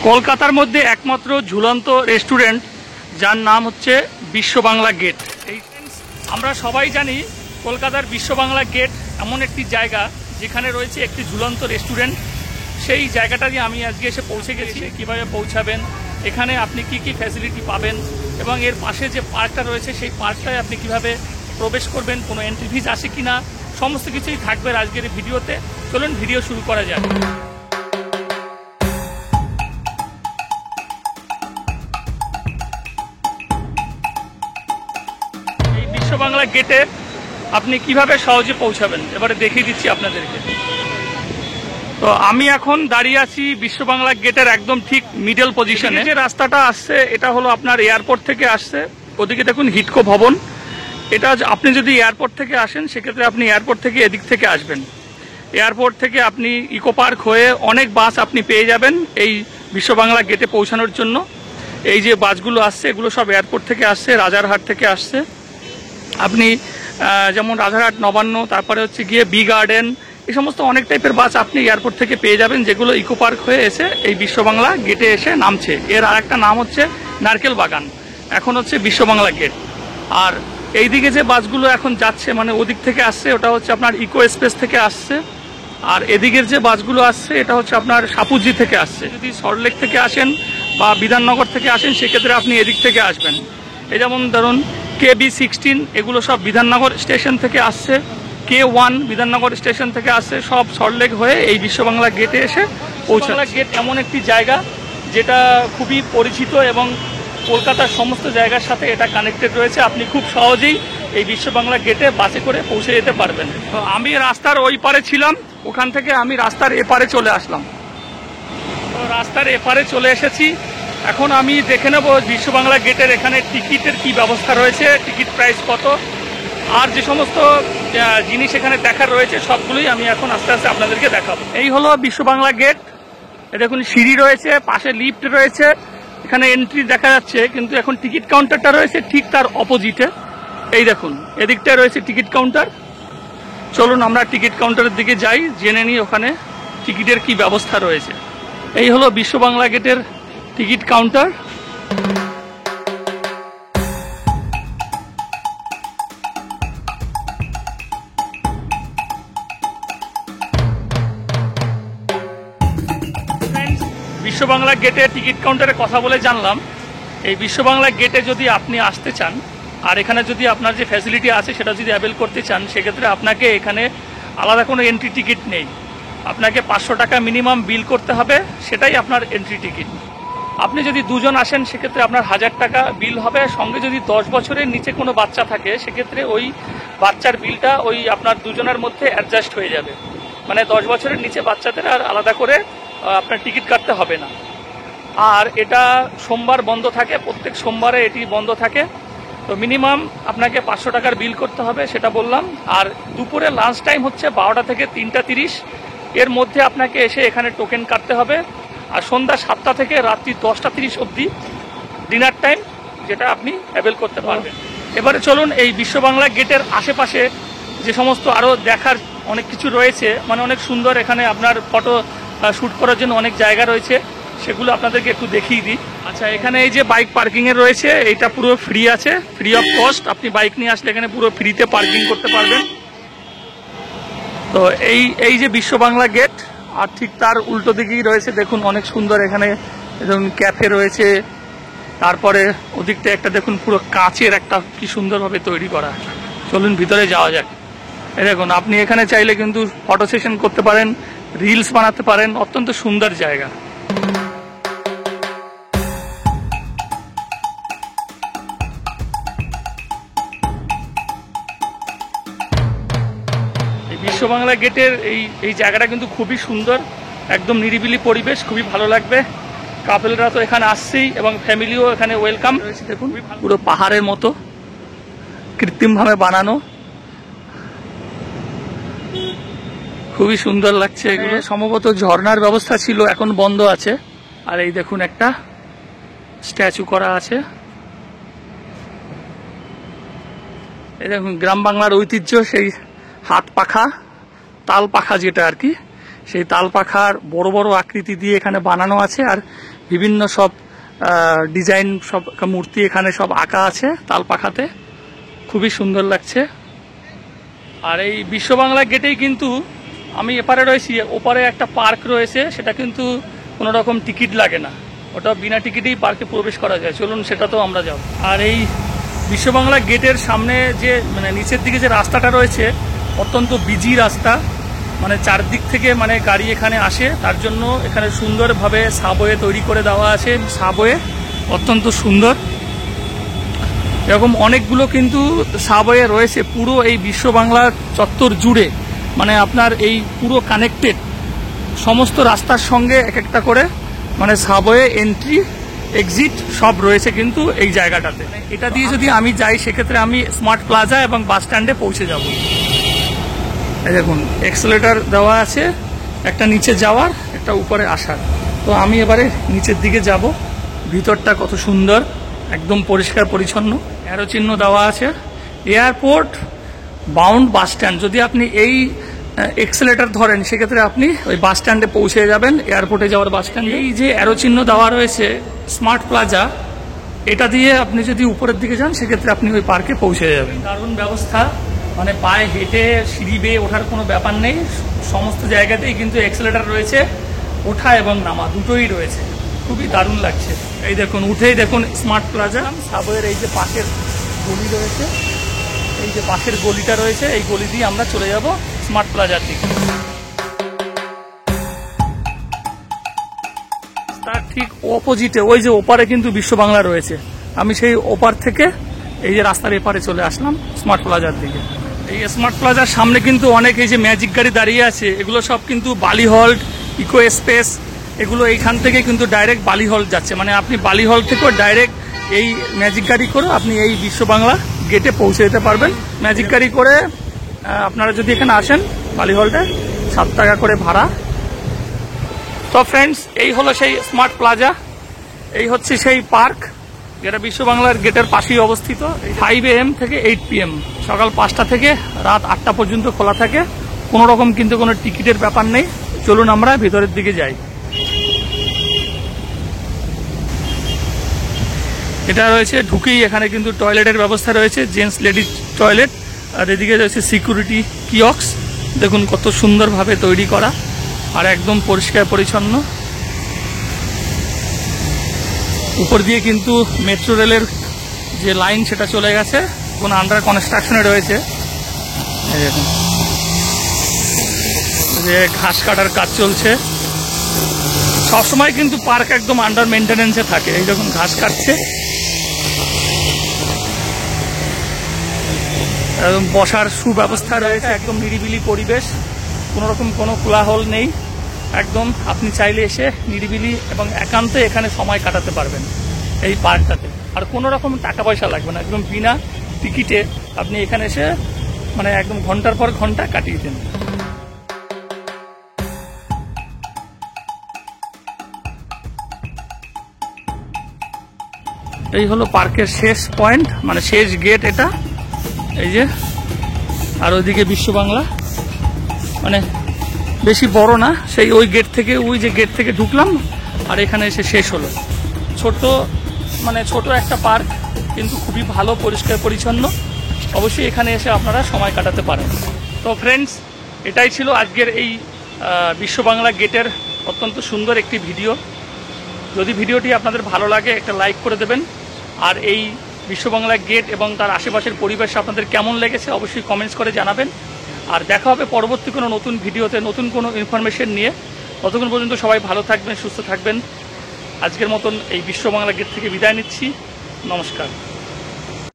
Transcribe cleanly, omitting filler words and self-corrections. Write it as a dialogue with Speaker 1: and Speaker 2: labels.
Speaker 1: কলকাতার মধ্যে একমাত্র ঝুলন্ত রেস্টুরেন্ট যার নাম হচ্ছে বিশ্ব বাংলা গেট। আমরা সবাই জানি কলকাতার বিশ্ব বাংলা গেট এমন একটি জায়গা যেখানে রয়েছে একটি ঝুলন্ত রেস্টুরেন্ট। সেই জায়গাটা দিয়ে আমি আজকে এসে পৌঁছে গেছি। কিভাবে পৌঁছাবেন, এখানে আপনি কি কি ফ্যাসিলিটি পাবেন এবং এর পাশে যে পার্কটা রয়েছে সেই পার্কটায় আপনি কিভাবে প্রবেশ করবেন, কোনো এন্ট্রি ফিজ আছে কিনা, সমস্ত কিছুই থাকবে আজকের ভিডিওতে। চলুন ভিডিও শুরু করা যাক। এই বিশ্ব বাংলা গেটে আপনি কিভাবে সহজে পৌঁছাবেন এবারে দেখিয়ে দিচ্ছি আপনাদেরকে। তো আমি এখন দাঁড়িয়ে আছি বিশ্ব বাংলা গেটের একদম ঠিক মিডল পজিশনে। যে রাস্তাটা আসছে এটা হলো আপনার এয়ারপোর্ট থেকে আসছে। ওদিকে দেখুন হিডকো ভবন। এটা আপনি যদি এয়ারপোর্ট থেকে আসেন সেক্ষেত্রে আপনি এয়ারপোর্ট থেকে এদিক থেকে আসবেন। এয়ারপোর্ট থেকে আপনি ইকো পার্ক হয়ে অনেক বাস আপনি পেয়ে যাবেন এই বিশ্ব বাংলা গেটে পৌঁছানোর জন্য। এই যে বাসগুলো আসছে এগুলো সব এয়ারপোর্ট থেকে আসছে, রাজারহাট থেকে আসছে। আপনি যেমন রাজারহাট, নবান্ন, তারপরে হচ্ছে গিয়ে বি গার্ডেন, এই সমস্ত অনেক টাইপের বাস আপনি এয়ারপোর্ট থেকে পেয়ে যাবেন, যেগুলো ইকো পার্ক হয়ে এসে এই বিশ্ব বাংলা গেটে এসে নামছে। এর আর একটা নাম হচ্ছে নারকেল বাগান, এখন হচ্ছে বিশ্ব বাংলা গেট। আর এইদিকে যে বাসগুলো এখন যাচ্ছে মানে ওদিক থেকে আসছে, ওটা হচ্ছে আপনার ইকো স্পেস থেকে আসছে। আর এদিকের যে বাসগুলো আসছে এটা হচ্ছে আপনার সাপুজি থেকে আসছে। যদি সল্টলেক থেকে আসেন বা বিধাননগর থেকে আসেন সেক্ষেত্রে আপনি এদিক থেকে আসবেন। এই যেমন ধরুন KB16 এগুলো সব বিধাননগর স্টেশন থেকে আসছে, K1 বিধাননগর স্টেশন থেকে আসছে, সব সল্টলেক হয়ে এই বিশ্ব বাংলা গেটে এসে পৌঁছানো। গেট এমন একটি জায়গা যেটা খুবই পরিচিত এবং কলকাতার সমস্ত জায়গার সাথে এটা কানেক্টেড রয়েছে। আপনি খুব সহজেই এই বিশ্ব বাংলা গেটে বাসে করে পৌঁছে যেতে পারবেন। তো আমি রাস্তার ওই পারে ছিলাম, ওখান থেকে আমি রাস্তার এপারে চলে আসলাম। তো রাস্তার এপারে চলে এসেছি। এখন আমি দেখে নেব বিশ্ব বাংলা গেটের এখানে টিকিটের কি ব্যবস্থা রয়েছে, টিকিট প্রাইস কত, আর যে সমস্ত জিনিস এখানে দেখার রয়েছে সবগুলোই আমি এখন আস্তে আস্তে আপনাদেরকে দেখাবো। এই হলো বিশ্ব বাংলা গেট। দেখুন সিঁড়ি রয়েছে, পাশে লিফট রয়েছে, এখানে এন্ট্রি দেখা যাচ্ছে, কিন্তু এখন টিকিট কাউন্টারটা রয়েছে ঠিক তার অপোজিটে। এই দেখুন এদিকটা রয়েছে টিকিট কাউন্টার। চলুন আমরা টিকিট কাউন্টারের দিকে যাই, জেনে নিই ওখানে টিকিটের কি ব্যবস্থা রয়েছে। এই হলো বিশ্ব বাংলা গেটের টিকিট কাউন্টার। বিশ্ব বাংলা গেটে টিকিট কাউন্টারে কথা বলে জানলাম এই বিশ্ব বাংলা গেটে যদি আপনি আসতে চান আর এখানে যদি আপনার যে ফ্যাসিলিটি আছে সেটা যদি অ্যাভেল করতে চান সেক্ষেত্রে আপনাকে এখানে আলাদা কোনো এন্ট্রি টিকিট নেই। আপনাকে 500 টাকা মিনিমাম বিল করতে হবে, সেটাই আপনার এন্ট্রি টিকিট। আপনি যদি দুজন আসেন সেক্ষেত্রে আপনার 1000 টাকা বিল হবে। সঙ্গে যদি 10 বছরের নিচে কোনো বাচ্চা থাকে সেক্ষেত্রে ওই বাচ্চার বিলটা ওই আপনার দুজনের মধ্যে অ্যাডজাস্ট হয়ে যাবে। মানে 10 বছরের নিচে বাচ্চাদের আর আলাদা করে আপনার টিকিট কাটতে হবে না। আর এটা সোমবার বন্ধ থাকে, প্রত্যেক সোমবারে এটি বন্ধ থাকে। তো মিনিমাম আপনাকে 500 টাকার বিল করতে হবে, সেটা বললাম। আর দুপুরে লাঞ্চ টাইম হচ্ছে 12টা থেকে 3টা 30, এর মধ্যে আপনাকে এসে এখানে টোকেন কাটতে হবে। আর সন্ধ্যা 7টা থেকে রাত্রি 10টা 30 অবধি ডিনার টাইম, যেটা আপনি অ্যাভেল করতে পারবেন। এবারে চলুন এই বিশ্ব বাংলা গেটের আশেপাশে যে সমস্ত আরও দেখার অনেক কিছু রয়েছে, মানে অনেক সুন্দর, এখানে আপনার ফটো শ্যুট করার জন্য অনেক জায়গা রয়েছে, সেগুলো আপনাদেরকে একটু দেখিয়ে দিই। আচ্ছা, এখানে এই যে বাইক পার্কিংয়ের রয়েছে, এটা পুরো ফ্রি আছে, ফ্রি অফ কস্ট। আপনি বাইক নিয়ে আসলে এখানে পুরো ফ্রিতে পার্কিং করতে পারবেন। তো এই যে বিশ্ব বাংলা গেট, আর ঠিক তার উল্টো দিকেই রয়েছে দেখুন অনেক সুন্দর এখানে দেখুন ক্যাফে রয়েছে। তারপরে ওদিকটা একটা দেখুন পুরো কাঁচের একটা কি সুন্দরভাবে তৈরি করা। চলুন ভিতরে যাওয়া যাক। এই দেখুন আপনি এখানে চাইলে কিন্তু ফটো সেশন করতে পারেন, রিলস বানাতে পারেন, অত্যন্ত সুন্দর জায়গা। বিশ্ব বাংলা গেটের এই জায়গাটা কিন্তু খুবই সুন্দর, একদম নিরিবিলি পরিবেশ, খুবই ভালো লাগবে। কাপেলরা তো এখানে আসছেই এবং ফ্যামিলিও এখানে ওয়েলকাম। দেখুন পুরো পাহাড়ের মতো কৃত্রিমভাবে বানানো, খুবই সুন্দর লাগছে এগুলো। সম্ভবত ঝর্ণার ব্যবস্থা ছিল, এখন বন্ধ আছে। আর এই দেখুন একটা স্ট্যাচু করা আছে। এই দেখুন গ্রাম বাংলার ঐতিহ্য সেই হাত পাখা, তাল পাখা যেটা আর কি, সেই তাল পাখার বড় বড় আকৃতি দিয়ে এখানে বানানো আছে। আর বিভিন্ন সব ডিজাইন, সব মূর্তি এখানে সব আঁকা আছে তাল পাখাতে, খুবই সুন্দর লাগছে। আর এই বিশ্ব বাংলা গেটেই কিন্তু আমি এপারে রয়েছি, ওপারে একটা পার্ক রয়েছে, সেটা কিন্তু কোনো রকম টিকিট লাগে না, ওটা বিনা টিকিটেই পার্কে প্রবেশ করা যায়। চলুন সেটা তো আমরা যাব। আর এই বিশ্ব বাংলা গেটের সামনে যে মানে নিচের দিকে যে রাস্তাটা রয়েছে, অত্যন্ত বিজি রাস্তা, মানে চারদিক থেকে মানে গাড়ি এখানে আসে, তার জন্য এখানে সুন্দরভাবে সাবওয়ে তৈরি করে দেওয়া আছে। সাবওয়ে অত্যন্ত সুন্দর, এরকম অনেকগুলো কিন্তু সাবওয়ে রয়েছে পুরো এই বিশ্ব বাংলা চত্বর জুড়ে, মানে আপনার এই পুরো কানেক্টেড সমস্ত রাস্তার সঙ্গে এক একটা করে মানে সাবওয়ে এন্ট্রি এক্সিট সব রয়েছে কিন্তু এই জায়গাটাতে। এটা দিয়ে যদি আমি যাই সেক্ষেত্রে আমি স্মার্ট প্লাজা এবং বাস স্ট্যান্ডে পৌঁছে যাব। এই দেখুন এক্সেলেটর দেওয়া আছে, একটা নিচে যাওয়ার, একটা উপরে আসার। তো আমি এবারে নিচের দিকে যাব। ভিতরটা কত সুন্দর, একদম পরিষ্কার পরিচ্ছন্ন, অ্যারো চিহ্ন দেওয়া আছে। এয়ারপোর্ট বাউন্ড বাস স্ট্যান্ড, যদি আপনি এই এক্সেলেটর ধরেন সেক্ষেত্রে আপনি ওই বাস স্ট্যান্ডে পৌঁছে যাবেন, এয়ারপোর্টে যাওয়ার বাস স্ট্যান্ড। এই যে অ্যারো চিহ্ন দেওয়া রয়েছে স্মার্ট প্লাজা, এটা দিয়ে আপনি যদি উপরের দিকে যান সেক্ষেত্রে আপনি ওই পার্কে পৌঁছে যাবেন। দারুণ ব্যবস্থা, মানে পায়ে হেঁটে সিঁড়ি বেয়ে ওঠার কোনো ব্যাপার নেই, সমস্ত জায়গাতেই কিন্তু এক্সেলেটর রয়েছে, ওঠা এবং নামা দুটোই রয়েছে, খুবই দারুণ লাগছে। এই দেখুন উঠেই দেখুন স্মার্ট প্লাজা। সাবওয়ের এই যে পাশের গলি রয়েছে, এই যে পাশের গলিটা রয়েছে, এই গলি দিয়ে আমরা চলে যাব স্মার্ট প্লাজার দিকে। তার ঠিক অপোজিটে ওই যে ওপারে কিন্তু বিশ্ব বাংলা রয়েছে, আমি সেই ওপার থেকে এই যে রাস্তার এপারে চলে আসলাম স্মার্ট প্লাজার দিকে। এই স্মার্ট প্লাজার সামনে কিন্তু অনেক এই যে ম্যাজিক গাড়ি দাঁড়িয়ে আছে, এগুলো সব কিন্তু বালি হল্ট, ইকো স্পেস, এগুলো এইখান থেকে কিন্তু ডাইরেক্ট বালি হল্ট যাচ্ছে, মানে আপনি বালি হল্ট থেকেও ডাইরেক্ট এই ম্যাজিক গাড়ি করে আপনি এই বিশ্ব বাংলা গেটে পৌঁছে যেতে পারবেন। ম্যাজিক গাড়ি করে আপনারা যদি এখানে আসেন বালি হল্টে 7 টাকা করে ভাড়া। তো ফ্রেন্ডস, এই হলো সেই স্মার্ট প্লাজা, এই হচ্ছে সেই পার্ক যেটা বিশ্ব বাংলার গেটের পাশেই অবস্থিত। 5 AM থেকে 8 PM, সকাল 5টা থেকে রাত 8টা পর্যন্ত খোলা থাকে, কোনো রকম কিন্তু কোনো টিকিটের ব্যাপার নেই। চলুন আমরা ভিতরের দিকে যাই। এটা রয়েছে ঢুকেই এখানে কিন্তু টয়লেটের ব্যবস্থা রয়েছে, জেন্টস লেডিস টয়লেট, আর এদিকে রয়েছে সিকিউরিটি কিয়ক্স। দেখুন কত সুন্দরভাবে তৈরি করা আর একদম পরিষ্কার পরিচ্ছন্ন। উপর দিয়ে কিন্তু মেট্রো রেলের যে লাইন সেটা চলে গেছে, কোন আন্ডার কনস্ট্রাকশনে রয়েছে। যে ঘাস কাটার কাজ চলছে, সবসময় কিন্তু পার্ক একদম আন্ডার মেনটেনেন্সে থাকে। এই যখন ঘাস কাটছে, একদম বসার সুব্যবস্থা রয়েছে, একদম নিরিবিলি পরিবেশ, কোনো রকম কোনো কোলাহল নেই, একদম আপনি চাইলে এসে নিরিবিলি এবং একান্তে এখানে সময় কাটাতে পারবেন এই পার্কটাতে। আর কোনো রকম টাকা পয়সা লাগবে না, একদম বিনা টিকিটে আপনি এখানে এসে মানে একদম ঘন্টার পর ঘন্টা কাটিয়ে দেন। এই হলো পার্কের শেষ পয়েন্ট, মানে শেষ গেট এটা, এই যে। আর ওইদিকে বিশ্ব বাংলা, মানে বেশি বড় না, সেই ওই গেট থেকে, ওই যে গেট থেকে ঢুকলাম আর এখানে এসে শেষ হলো। ছোট, মানে ছোট একটা পার্ক, কিন্তু খুবই ভালো, পরিষ্কার পরিচ্ছন্ন। অবশ্যই এখানে এসে আপনারা সময় কাটাতে পারেন। তো ফ্রেন্ডস, এটাই ছিল আজকের এই বিশ্ব বাংলা গেটের অত্যন্ত সুন্দর একটি ভিডিও। যদি ভিডিওটি আপনাদের ভালো লাগে একটা লাইক করে দেবেন, আর এই বিশ্ব বাংলা গেট এবং তার আশেপাশের পরিবেশ আপনাদের কেমন লেগেছে অবশ্যই কমেন্টস করে জানাবেন। আর দেখা হবে পরবর্তী কোনো নতুন ভিডিওতে নতুন কোনো ইনফরমেশন নিয়ে। ততক্ষণ পর্যন্ত সবাই ভালো থাকবেন, সুস্থ থাকবেন। আজকের মতন এই বিশ্ব বাংলা গেট থেকে বিদায় নিচ্ছি। নমস্কার।